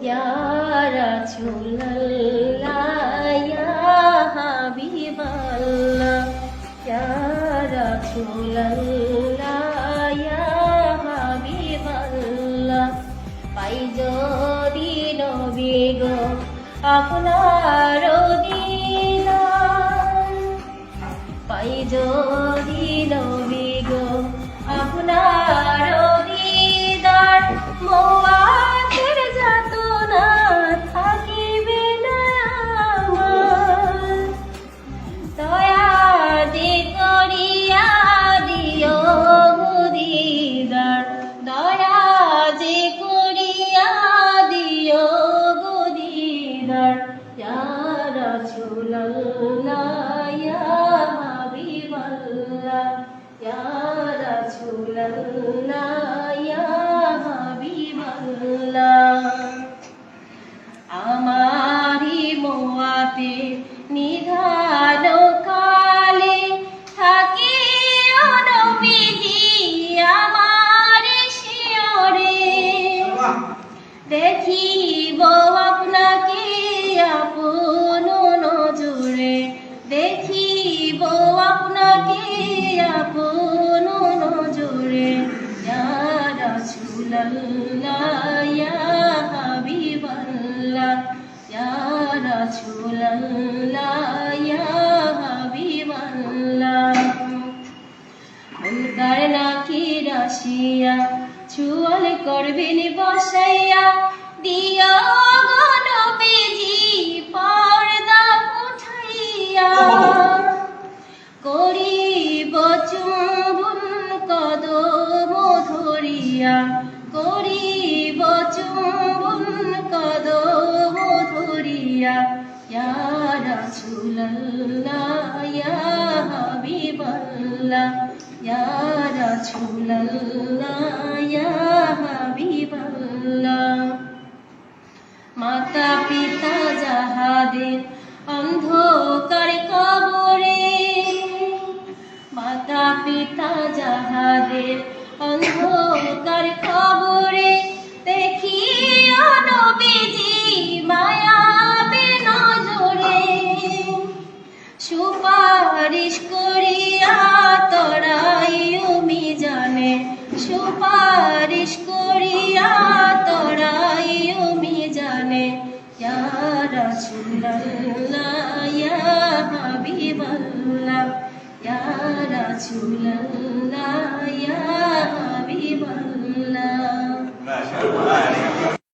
Ya Rasulallah, Ya Habiballah, Ya Rasulallah, Ya Habiballah. পাই যদি নবী গো আপনার দিদার, পাই যদি নবী গো আপনার দিদার, মওয়াতের যাতনা থাকিবে না আমার। দয়া যে করিয়া দিও গো দিদার, দয়া যে করিয়া দিও গো দিদার। ইয়া রাসূলুল্লাহ, ইয়া হাবিবাল্লাহ, ইয়া রাসূলুল্লাহ, ইয়া হাবিবাল্লাহ। আমারি মোয়াতে নিধান কালে থাকিও নবীজি আমার শিয়রে, দেখিব আপনাকে আপন নজরে, দেখিব আপনাকে আপন নজরে। ইয়া রাসূলুল্লাহ, ইয়া হাবিবাল্লাহ, ইয়া রাসূলুল্লাহ, ইয়া হাবিবাল্লাহ। মুনকার নাকির আসিয়া চুয়াল করবেন বসাইয়া, দিও গো নবীজি পর্দা উঠাইয়া। করিব চুম্বন কদম ধরিয়া, করিব চুম্বন কদম ধরিয়া। ইয়া রাসূলুল্লাহ, ইয়া হাবিবাল্লাহ, ইয়া রাসূলুল্লাহ, ইয়া হাবিবাল্লাহ। মাতা পিতা যাহাদের অন্ধকার কবরে, মাতা পিতা যাহাদের অন্ধকার কবরে, দেখিও নবীজি মায়াবে নজরে। সুপারিশ করিয়া তরাইও মিজানে, সুপারিশ করিয়া তরাইও মিজানে। ইয়া রাসূলুল্লাহ, ইয়া হাবিবাল্লাহ, ইয়া রাসূলুল্লাহ, ইয়া